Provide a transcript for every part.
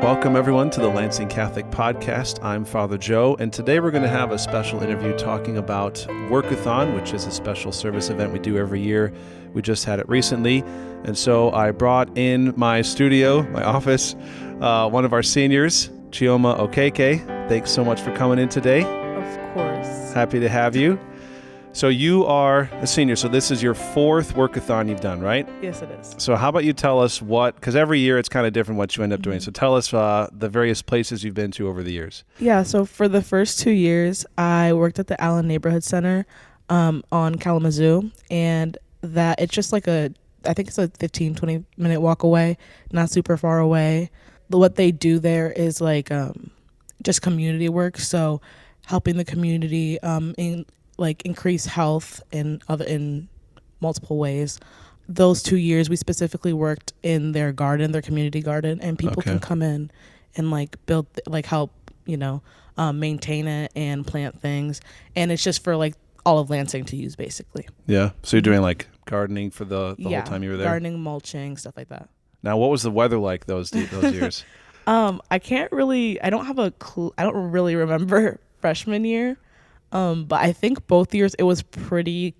Welcome, everyone, to the Lansing Catholic Podcast. I'm Father Joe, and today we're going to have a special interview talking about Work-A-Thon, which is a special service event we do every year. We just had it recently, and so I brought in my studio, my office, one of our seniors, Chioma Okeke. Thanks so much for coming in today. Of course. Happy to have you. So you are a senior, so this is your fourth Work-A-Thon you've done, right? Yes, it is. So how about you tell us because every year it's kind of different what you end up doing. So tell us the various places you've been to over the years. Yeah, so for the first 2 years, I worked at the Allen Neighborhood Center on Kalamazoo, and that it's just like I think it's a 15, 20-minute walk away, not super far away. What they do there is like just community work, so helping the community increase health in multiple ways. Those 2 years, we specifically worked in their garden, their community garden, and people can come in and build, help, maintain it and plant things. And it's just for all of Lansing to use, basically. Yeah. So you're doing gardening for the whole time you were there? Gardening, mulching, stuff like that. Now, what was the weather like those years? I don't have a clue. I don't really remember freshman year. But I think both years it was pretty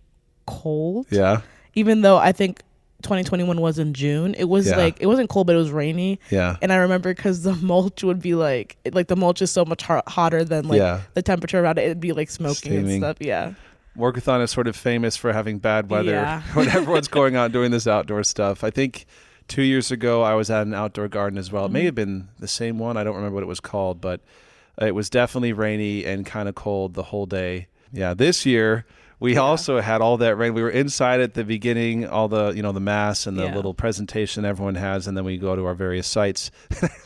cold. Yeah. Even though I think 2021 was in June, it was it wasn't cold, but it was rainy. Yeah. And I remember because the mulch would be the mulch is so much hotter than the temperature around it. It'd be smoking steaming and stuff. Yeah. Work-A-Thon is sort of famous for having bad weather when everyone's going out doing this outdoor stuff. I think 2 years ago I was at an outdoor garden as well. It may have been the same one. I don't remember what it was called, but it was definitely rainy and kind of cold the whole day. Yeah, this year we also had all that rain. We were inside at the beginning, all the the mass and the little presentation everyone has, and then we go to our various sites.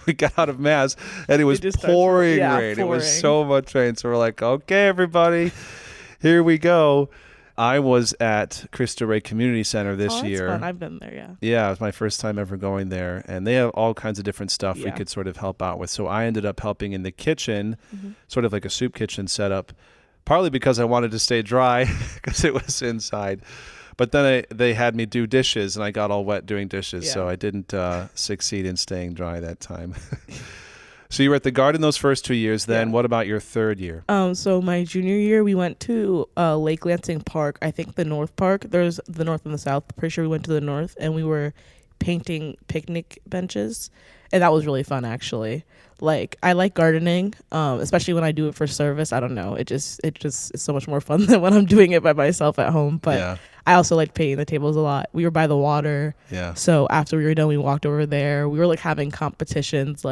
We got out of mass and it was pouring rain. It was so much rain. So we're like, okay, everybody, here we go. I was at Cristo Rey Community Center this year. Fun. I've been there, yeah. Yeah, it was my first time ever going there. And they have all kinds of different stuff we could sort of help out with. So I ended up helping in the kitchen, sort of like a soup kitchen setup, partly because I wanted to stay dry because it was inside. But then they had me do dishes, and I got all wet doing dishes. So I didn't succeed in staying dry that time. So you were at the garden those first 2 years. Then what about your third year? So my junior year, we went to Lake Lansing Park. I think the North Park. There's the North and the South. Pretty sure we went to the North, and we were painting picnic benches, and that was really fun, actually. I like gardening, especially when I do it for service. I don't know. It just is so much more fun than when I'm doing it by myself at home. But I also like painting the tables a lot. We were by the water. Yeah. So after we were done, we walked over there. We were having competitions,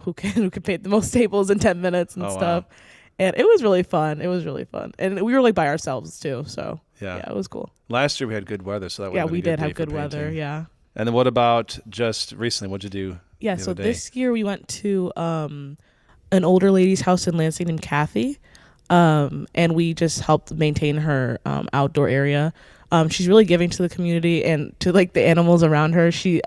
who can paint the most tables in 10 minutes and stuff. Wow. And it was really fun. And we were by ourselves too. So yeah, it was cool. Last year we had good weather, so that we did have good weather. Yeah. And then what about just recently? What'd you do? Yeah. So this year we went to an older lady's house in Lansing named Kathy. And we just helped maintain her outdoor area. She's really giving to the community and to the animals around her. She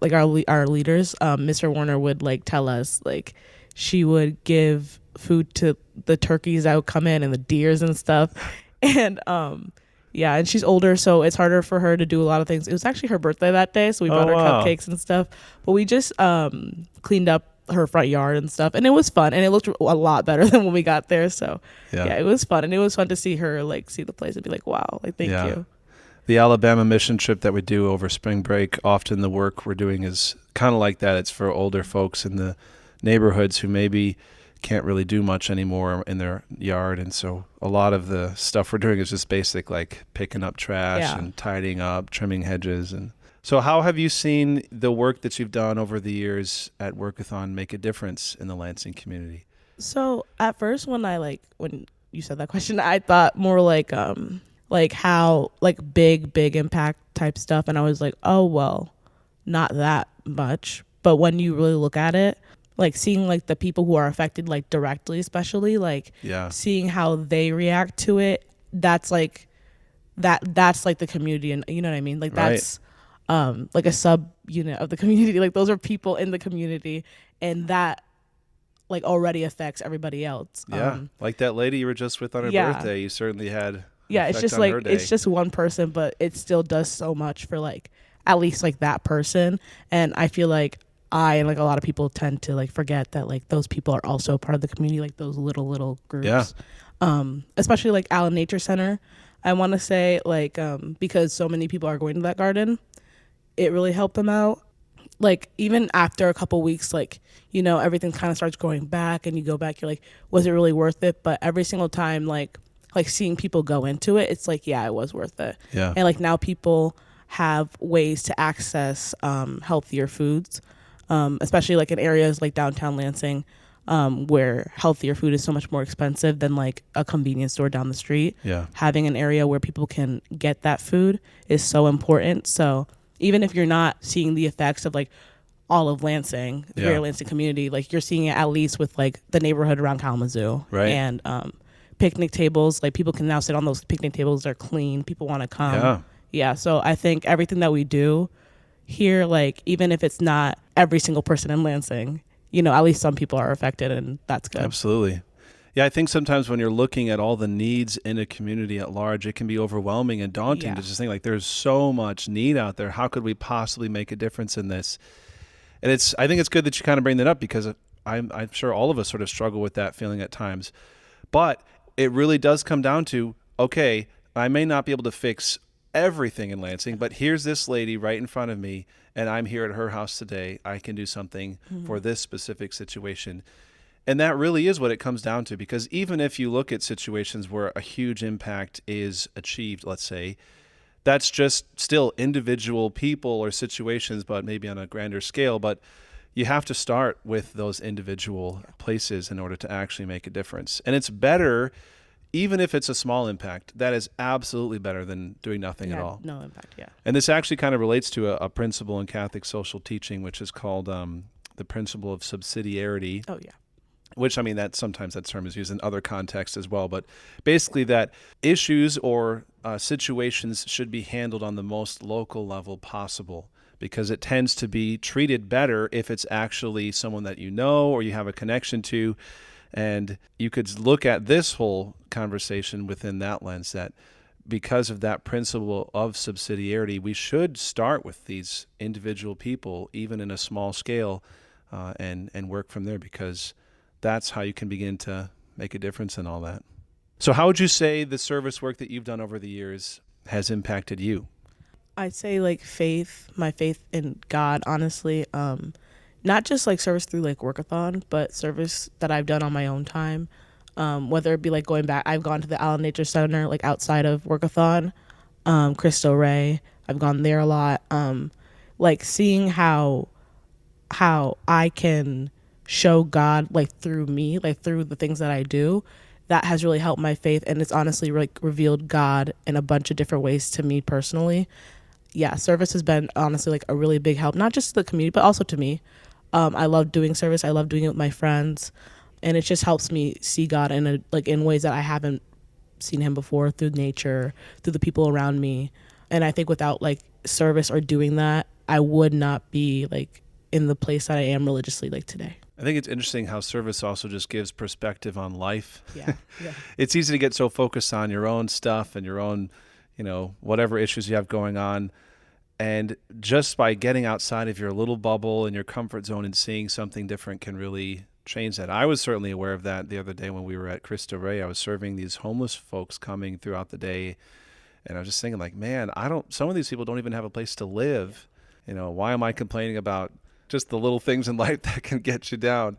our leaders, Mr. Warner would tell us she would give food to the turkeys that would come in and the deers and stuff. And and she's older, so it's harder for her to do a lot of things. It was actually her birthday that day, so we bought her cupcakes and stuff. But we just cleaned up her front yard and stuff, and it was fun, and it looked a lot better than when we got there. So it was fun, and it was fun to see her see the place and be wow, thank you. The Alabama mission trip that we do over spring break, often the work we're doing is kind of like that. It's for older folks in the neighborhoods who maybe can't really do much anymore in their yard. And so a lot of the stuff we're doing is just basic, picking up trash and tidying up, trimming hedges. And so how have you seen the work that you've done over the years at Work-A-Thon make a difference in the Lansing community? So at first when you said that question, I thought more how big impact type stuff, and I was oh well, not that much. But when you really look at it, seeing the people who are affected directly, especially seeing how they react to it, that's that's the community, and you know what I mean, that's a sub unit of the community. Those are people in the community, and that already affects everybody else. Like that lady you were just with on her birthday, you certainly had it's just it's just one person, but it still does so much for at least that person. And I feel I and like a lot of people tend to like forget that like those people are also part of the community, like those little groups. Yeah. Especially like Allen Nature Center. I want to say like because so many people are going to that garden, it really helped them out. Like even after a couple weeks, like, you know, everything kind of starts going back and you go back, you're like, was it really worth it? But every single time, like seeing people go into it, it's like, yeah, it was worth it. Yeah. And like now people have ways to access healthier foods, especially like in areas like downtown Lansing, where healthier food is so much more expensive than like a convenience store down the street. Yeah. Having an area where people can get that food is so important. So even if you're not seeing the effects of like all of Lansing, the Greater Lansing community, like you're seeing it at least with like the neighborhood around Kalamazoo. Right. And picnic tables, like people can now sit on those picnic tables. They're clean. People want to come. Yeah. Yeah. So I think everything that we do here, like even if it's not every single person in Lansing, you know, at least some people are affected, and that's good. Absolutely. Yeah, I think sometimes when you're looking at all the needs in a community at large, it can be overwhelming and daunting to just think like there's so much need out there. How could we possibly make a difference in this? And I think it's good that you kind of bring that up, because I'm sure all of us sort of struggle with that feeling at times. But it really does come down to, okay, I may not be able to fix everything in Lansing, but here's this lady right in front of me, and I'm here at her house today. I can do something for this specific situation. And that really is what it comes down to, because even if you look at situations where a huge impact is achieved, let's say, that's just still individual people or situations, but maybe on a grander scale. But you have to start with those individual places in order to actually make a difference. And it's better, even if it's a small impact, that is absolutely better than doing nothing at all. No impact, yeah. And this actually kind of relates to a principle in Catholic social teaching, which is called the principle of subsidiarity. Oh, yeah. Which, I mean, sometimes that term is used in other contexts as well. But basically that issues or situations should be handled on the most local level possible, because it tends to be treated better if it's actually someone that you know or you have a connection to. And you could look at this whole conversation within that lens, that because of that principle of subsidiarity, we should start with these individual people, even in a small scale, and work from there, because that's how you can begin to make a difference in all that. So how would you say the service work that you've done over the years has impacted you? I'd say like my faith in God, honestly. Not just like service through like Work-A-Thon, but service that I've done on my own time. Whether it be like going back, I've gone to the Allen Nature Center like outside of Work-A-Thon, Cristo Rey. I've gone there a lot. Like seeing how I can show God like through me, like through the things that I do, that has really helped my faith, and it's honestly like revealed God in a bunch of different ways to me personally. Yeah, service has been honestly like a really big help, not just to the community, but also to me. I love doing service. I love doing it with my friends, and it just helps me see God in ways that I haven't seen him before, through nature, through the people around me. And I think without like service or doing that, I would not be like in the place that I am religiously like today. I think it's interesting how service also just gives perspective on life. Yeah. It's easy to get so focused on your own stuff and your own, whatever issues you have going on. And just by getting outside of your little bubble and your comfort zone and seeing something different can really change that. I was certainly aware of that the other day when we were at Cristo Rey. I was serving these homeless folks coming throughout the day. And I was just thinking like, man, some of these people don't even have a place to live. Why am I complaining about just the little things in life that can get you down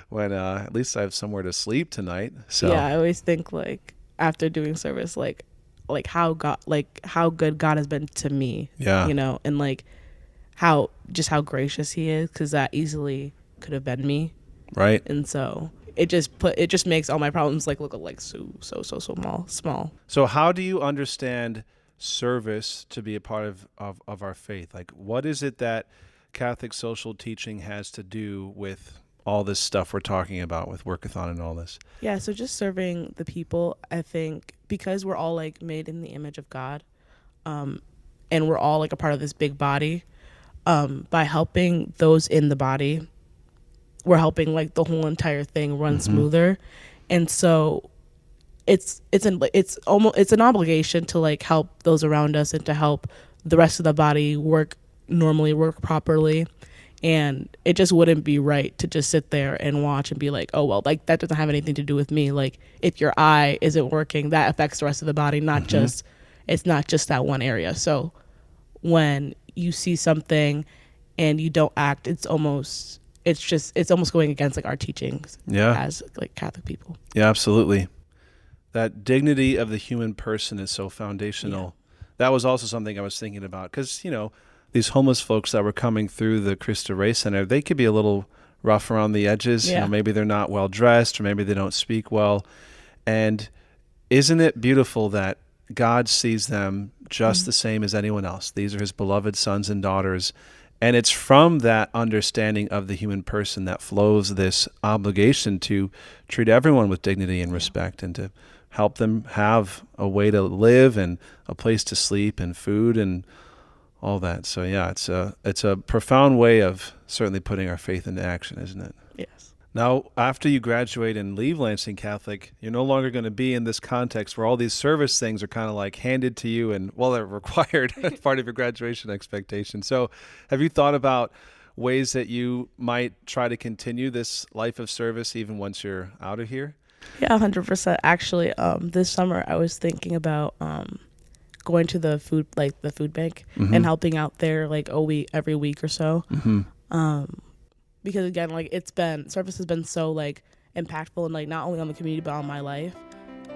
when at least I have somewhere to sleep tonight. So yeah, I always think like after doing service, like how good God has been to me. Yeah. And like how gracious he is, because that easily could have been me. Right. And so it just makes all my problems like look like so small. So how do you understand service to be a part of our faith? Like, what is it that Catholic social teaching has to do with all this stuff we're talking about with Work-A-Thon and all this? Yeah, so just serving the people, I think, because we're all like made in the image of God, and we're all like a part of this big body, by helping those in the body, we're helping like the whole entire thing run smoother. And so it's an obligation to like help those around us and to help the rest of the body work properly. And it just wouldn't be right to just sit there and watch and be like, oh, well, like that doesn't have anything to do with me. Like if your eye isn't working, that affects the rest of the body, it's not just that one area. So when you see something and you don't act, it's almost going against like our teachings as like Catholic people. Yeah, absolutely. That dignity of the human person is so foundational. Yeah. That was also something I was thinking about because, these homeless folks that were coming through the Cristo Rey Center, they could be a little rough around the edges. Yeah. Maybe they're not well dressed or maybe they don't speak well. And isn't it beautiful that God sees them just the same as anyone else? These are his beloved sons and daughters. And it's from that understanding of the human person that flows this obligation to treat everyone with dignity and respect and to help them have a way to live and a place to sleep and food and all that. So yeah, it's a profound way of certainly putting our faith into action, isn't it? Yes. Now, after you graduate and leave Lansing Catholic, you're no longer going to be in this context where all these service things are kind of like handed to you and, well, they're required as part of your graduation expectation. So have you thought about ways that you might try to continue this life of service even once you're out of here? Yeah, 100%. Actually, this summer I was thinking about going to the food bank and helping out there like every week or so. Because again, like service has been so like impactful and like not only on the community but on my life.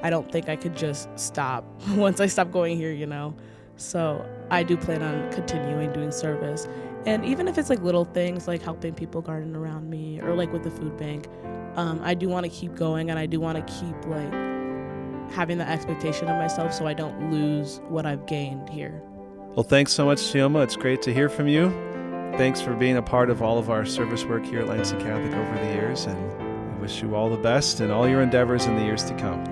I don't think I could just stop once I stop going here, So I do plan on continuing doing service. And even if it's like little things like helping people garden around me or like with the food bank, I do want to keep going and I do want to keep like having the expectation of myself so I don't lose what I've gained here. Well, thanks so much, Chioma. It's great to hear from you. Thanks for being a part of all of our service work here at Lansing Catholic over the years, and we wish you all the best in all your endeavors in the years to come.